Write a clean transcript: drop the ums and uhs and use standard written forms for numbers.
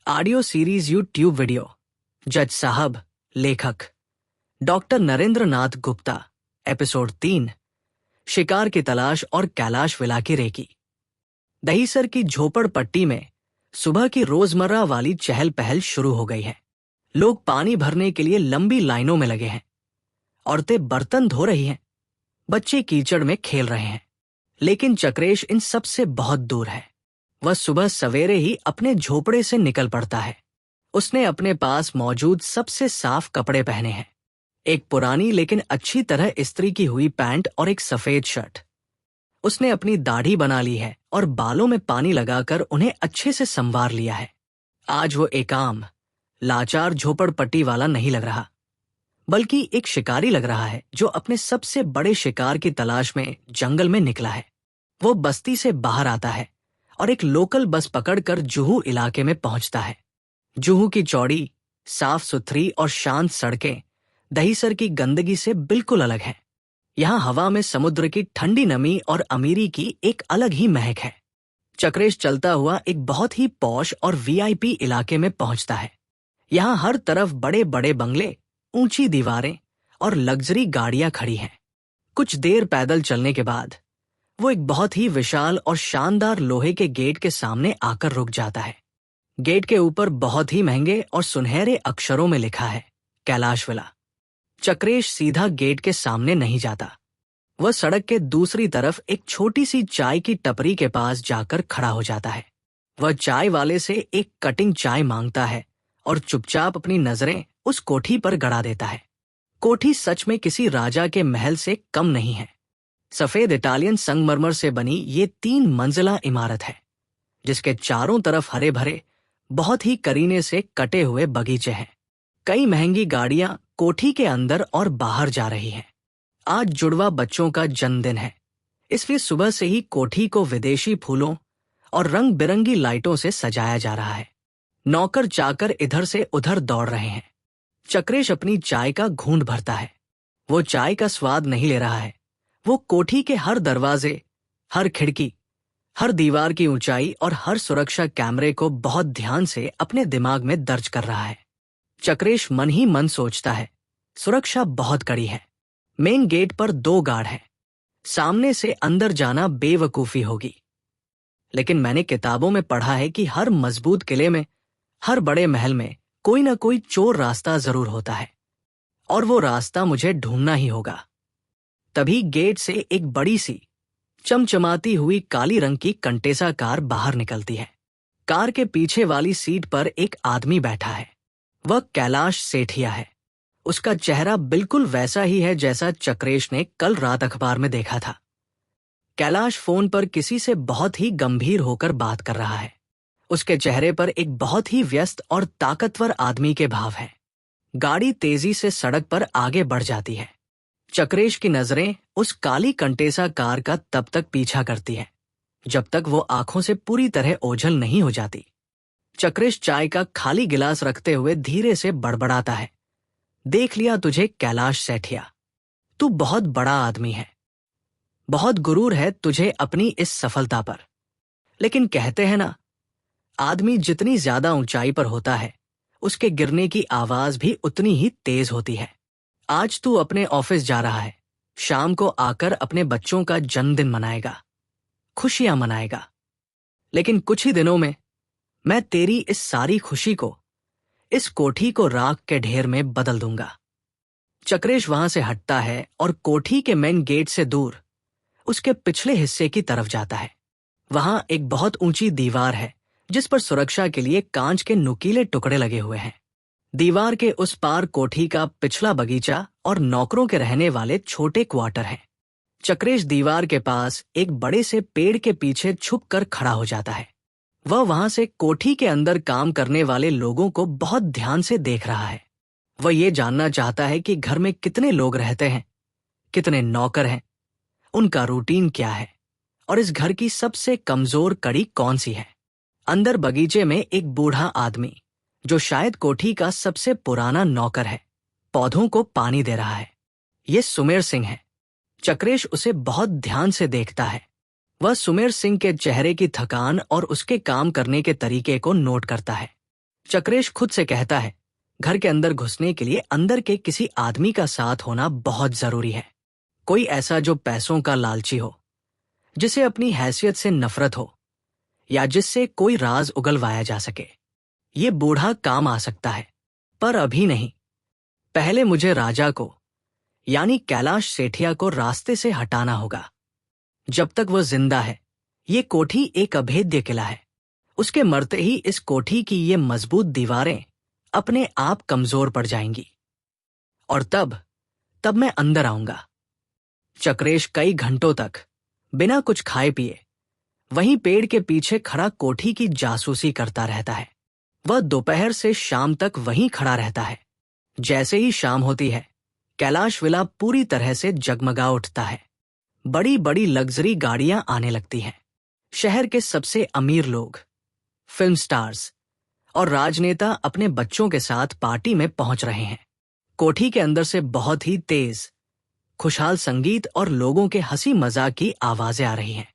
Audio series YouTube video. जज साहब, लेखक डॉक्टर नरेंद्र नाथ गुप्ता। एपिसोड 3, शिकार की तलाश और कैलाश विला की रेकी। दहीसर की झोपड़पट्टी में सुबह की रोजमर्रा वाली चहल पहल शुरू हो गई है। लोग पानी भरने के लिए लंबी लाइनों में लगे हैं। औरतें बर्तन धो रही हैं, बच्चे कीचड़ में खेल रहे हैं। लेकिन चक्रेश इन सब से बहुत दूर है। वह सुबह सवेरे ही अपने झोपड़े से निकल पड़ता है। उसने अपने पास मौजूद सबसे साफ कपड़े पहने हैं, एक पुरानी लेकिन अच्छी तरह इस्त्री की हुई पैंट और एक सफेद शर्ट। उसने अपनी दाढ़ी बना ली है और बालों में पानी लगाकर उन्हें अच्छे से संवार लिया है। आज वो एक आम लाचार झोपड़पट्टी वाला नहीं लग रहा, बल्कि एक शिकारी लग रहा है जो अपने सबसे बड़े शिकार की तलाश में जंगल में निकला है। वो बस्ती से बाहर आता है और एक लोकल बस पकड़कर जुहू इलाके में पहुंचता है। जुहू की चौड़ी, साफ सुथरी और शांत सड़कें दहीसर की गंदगी से बिल्कुल अलग हैं। यहाँ हवा में समुद्र की ठंडी नमी और अमीरी की एक अलग ही महक है। चक्रेश चलता हुआ एक बहुत ही पॉश और वीआईपी इलाके में पहुंचता है। यहाँ हर तरफ बड़े बड़े बंगले, ऊंची दीवारें और लग्जरी गाड़ियां खड़ी हैं। कुछ देर पैदल चलने के बाद वो एक बहुत ही विशाल और शानदार लोहे के गेट के सामने आकर रुक जाता है। गेट के ऊपर बहुत ही महंगे और सुनहरे अक्षरों में लिखा है, कैलाश विला। चक्रेश सीधा गेट के सामने नहीं जाता। वह सड़क के दूसरी तरफ एक छोटी सी चाय की टपरी के पास जाकर खड़ा हो जाता है। वह चाय वाले से एक कटिंग चाय मांगता है और चुपचाप अपनी नजरें उस कोठी पर गड़ा देता है। कोठी सच में किसी राजा के महल से कम नहीं है। सफेद इटालियन संगमरमर से बनी ये 3 मंजिला इमारत है, जिसके चारों तरफ हरे भरे बहुत ही करीने से कटे हुए बगीचे हैं। कई महंगी गाड़ियां कोठी के अंदर और बाहर जा रही हैं। आज जुड़वा बच्चों का जन्मदिन है, इसलिए सुबह से ही कोठी को विदेशी फूलों और रंग बिरंगी लाइटों से सजाया जा रहा है। नौकर चाकर इधर से उधर दौड़ रहे हैं। चक्रेश अपनी चाय का घूंट भरता है। वो चाय का स्वाद नहीं ले रहा है, वो कोठी के हर दरवाजे, हर खिड़की, हर दीवार की ऊंचाई और हर सुरक्षा कैमरे को बहुत ध्यान से अपने दिमाग में दर्ज कर रहा है। चक्रेश मन ही मन सोचता है, सुरक्षा बहुत कड़ी है। मेन गेट पर 2 गार्ड हैं। सामने से अंदर जाना बेवकूफी होगी। लेकिन मैंने किताबों में पढ़ा है कि हर मजबूत किले में, हर बड़े महल में कोई ना कोई चोर रास्ता जरूर होता है, और वो रास्ता मुझे ढूंढना ही होगा। तभी गेट से एक बड़ी सी चमचमाती हुई काली रंग की कंटेसा कार बाहर निकलती है। कार के पीछे वाली सीट पर एक आदमी बैठा है। वह कैलाश सेठिया है। उसका चेहरा बिल्कुल वैसा ही है जैसा चक्रेश ने कल रात अखबार में देखा था। कैलाश फोन पर किसी से बहुत ही गंभीर होकर बात कर रहा है। उसके चेहरे पर एक बहुत ही व्यस्त और ताकतवर आदमी के भाव हैं। गाड़ी तेजी से सड़क पर आगे बढ़ जाती है। चक्रेश की नजरें उस काली कंटेसा कार का तब तक पीछा करती हैं जब तक वो आंखों से पूरी तरह ओझल नहीं हो जाती। चक्रेश चाय का खाली गिलास रखते हुए धीरे से बड़बड़ाता है, देख लिया तुझे कैलाश सेठिया, तू बहुत बड़ा आदमी है। बहुत गुरूर है तुझे अपनी इस सफलता पर। लेकिन कहते हैं ना, आदमी जितनी ज्यादा ऊंचाई पर होता है, उसके गिरने की आवाज भी उतनी ही तेज होती है। आज तू अपने ऑफिस जा रहा है, शाम को आकर अपने बच्चों का जन्मदिन मनाएगा, खुशियां मनाएगा। लेकिन कुछ ही दिनों में मैं तेरी इस सारी खुशी को, इस कोठी को राख के ढेर में बदल दूंगा। चक्रेश वहां से हटता है और कोठी के मेन गेट से दूर उसके पिछले हिस्से की तरफ जाता है। वहां एक बहुत ऊंची दीवार है जिस पर सुरक्षा के लिए कांच के नुकीले टुकड़े लगे हुए हैं। दीवार के उस पार कोठी का पिछला बगीचा और नौकरों के रहने वाले छोटे क्वार्टर हैं। चक्रेश दीवार के पास एक बड़े से पेड़ के पीछे छुप कर खड़ा हो जाता है। वह वहां से कोठी के अंदर काम करने वाले लोगों को बहुत ध्यान से देख रहा है। वह ये जानना चाहता है कि घर में कितने लोग रहते हैं, कितने नौकर हैं, उनका रूटीन क्या है और इस घर की सबसे कमजोर कड़ी कौन सी है। अंदर बगीचे में एक बूढ़ा आदमी, जो शायद कोठी का सबसे पुराना नौकर है, पौधों को पानी दे रहा है। ये सुमेर सिंह है। चक्रेश उसे बहुत ध्यान से देखता है। वह सुमेर सिंह के चेहरे की थकान और उसके काम करने के तरीके को नोट करता है। चक्रेश खुद से कहता है, घर के अंदर घुसने के लिए अंदर के किसी आदमी का साथ होना बहुत जरूरी है। कोई ऐसा जो पैसों का लालची हो, जिसे अपनी हैसियत से नफरत हो, या जिससे कोई राज उगलवाया जा सके। ये बूढ़ा काम आ सकता है, पर अभी नहीं। पहले मुझे राजा को, यानी कैलाश सेठिया को रास्ते से हटाना होगा। जब तक वो जिंदा है, ये कोठी एक अभेद्य किला है। उसके मरते ही इस कोठी की ये मजबूत दीवारें अपने आप कमजोर पड़ जाएंगी। और तब मैं अंदर आऊंगा। चक्रेश कई घंटों तक बिना कुछ खाए पिए वहीं पेड़ के पीछे खड़ा कोठी की जासूसी करता रहता है। वह दोपहर से शाम तक वहीं खड़ा रहता है। जैसे ही शाम होती है, कैलाश विला पूरी तरह से जगमगा उठता है। बड़ी बड़ी लग्जरी गाड़ियां आने लगती हैं। शहर के सबसे अमीर लोग, फिल्म स्टार्स और राजनेता अपने बच्चों के साथ पार्टी में पहुंच रहे हैं। कोठी के अंदर से बहुत ही तेज, खुशहाल संगीत और लोगों के हंसी मजाक की आवाजें आ रही हैं।